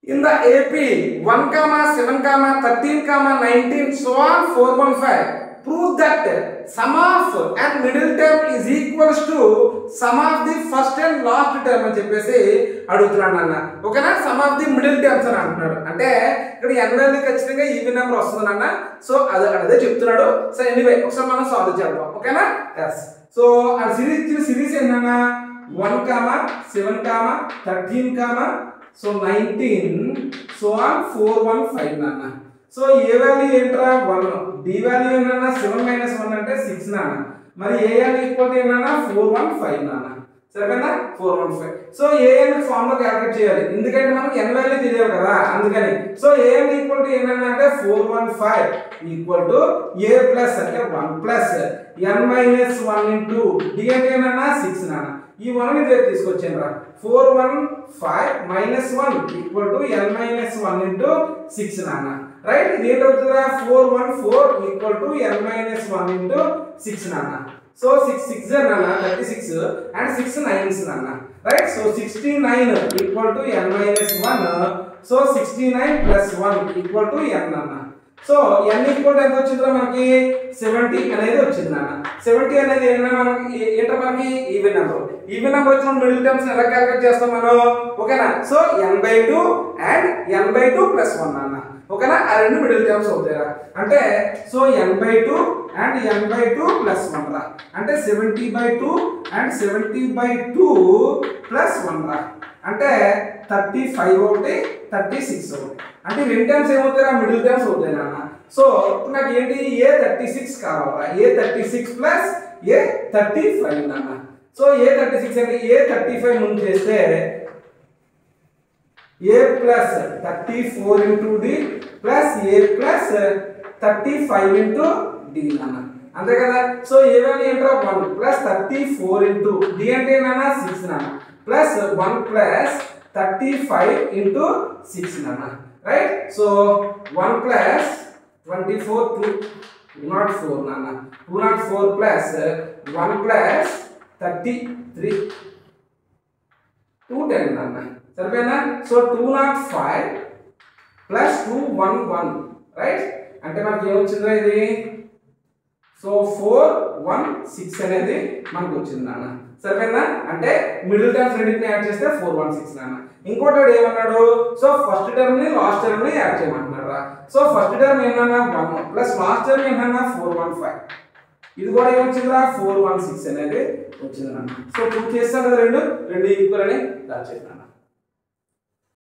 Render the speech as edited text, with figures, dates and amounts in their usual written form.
In the AP 1, 7, 13, 19, so on 415. Prove that sum of and middle term is equals to sum of the first and last term అని చెప్పేసి అడుగుతున్నాడు అన్న. ఓకేనా? Some of the middle terms అని అంటున్నాడు. అంటే ఇక్కడ n వాల్యూ ఖచ్చితంగా ఈవెన్ నెంబర్ వస్తుంది అన్న. సో అదే చెప్తున్నాడు. సో ఎనీవే ఒకసారి మనం సాల్వ్ చేద్దాం. ఓకేనా? yes. సో ఆ సిరీస్ ఏంటన్నా 1, 7, 13, సో 19, సో ఆన్ 415 నాన్న. సో ఏ వాల్యూ ఏంట్రా 1, డి వాల్యూ ఏంటన్నా 7 - 1 అంటే 6 నాన్న. మరి ఏఎన్ ఈక్వల్ టు ఏంటన్నా 415 నాన్న. సరేనా? 415. సో ఏఎన్ ఫార్ములా క్యాలిక్యులేట్ చేయాలి, ఎందుకంటే మనకి n వాల్యూ తెలియాలి కదా, అందుకని. సో ఏఎన్ ఈక్వల్ టు ఏంటన్నా అంటే 415 ఈక్వల్ టు ఏ ప్లస్ అంటే 1 ప్లస్ n - 1 ఇంటూ డి అంటే ఏంటన్నా 6 నాన్న. ఈ 1 ని రేపు తీసుకొచ్చాను రా. 415 - 1 ఈక్వల్ టు n - 1 ఇంటూ 6 నాన్న. రైట్? ఇది ఏంటవుతుందిరా 414 ఈక్వల్ టు n - 1 ఇంటూ 6 నాన్న. సో 6 6 నాన్న 36 అండ్ 6 9s నాన్న. Right? So 69 equal to n - 1. So 69 plus 1 equal to n నాన్న. సో n ఈక్వల్ ఎంత వచ్చిందిరా మనకి 70 అనేది వచ్చింది నాన్న. 70 అనేది ఏంటంటే మనకి ఈవెన్ నెంబర్. ఈవెన్ నెంబర్ వచ్చిన మిడిల్ టర్మ్స్ ఎలా క్యాలిక్యులేట్ చేస్తాం మనం? ఓకేనా? So n/2 and n/2 plus 1 నాన్న. ఓకేనా? ఆ రెండు మిడిల్ టర్మ్స్ అవుతాయి. అంటే so n/2 and n/2 plus 1 రా. అంటే 70/2 అండ్ 70/2 ప్లస్ 1 రా. అంటే 35 ఒకటి 36 ఒకటి. అంటే రెండు టర్మ్స్ ఏమవుతాయి? మిడిల్ టర్మ్స్ అవుతాయి నాన్న. సో నాకు ఏంటి A36 కావాలా? A36 ప్లస్ A35 నాన్న. సో A36 అంటే A35 ముందు చేస్తే A plus 34 into D plus A plus 35 into D నాన్న. అంతే కదా? సో ఏ వాల్యూ ఏంట్రా 1 ప్లస్ 34 ఇంటూ డి అంటే నాన్న 6 నాన్న ప్లస్ 1 ప్లస్ 35 ఇంటూ 6 నాన్న. రైట్? సో 1 ప్లస్ 24 204 నాన్న. 204 ప్లస్ 1 ప్లస్ 33 210 నాన్న. సరిపోయిందా? So 205 plus 211. రైట్? అంటే మనకి ఏమొచ్చిందా ఇది? సో 416 అనేది మనకు వచ్చింది నాన్న. సరిపోయిందా? అంటే మిడిల్ టర్మ్స్ రెండింటిని యాడ్ చేస్తే 416 నాన్న. ఇంకోటి ఏమన్నాడు? సో ఫస్ట్ టర్మ్ ని లాస్ట్ టర్మ్ ని యాడ్ చేయమంటున్నాడు రా. సో ఫస్ట్ టర్మ్ ఏంటన్నా 1 ప్లస్ లాస్ట్ టర్మ్ ఏంటన్నా 415. ఇది కూడా ఏమొచ్చిందిరా 416 అనేది వచ్చింది నాన్న. సో ప్రూవ్ చేస్తాను కదా, రెండు ఈక్వల్ అని రాసేస్తాను.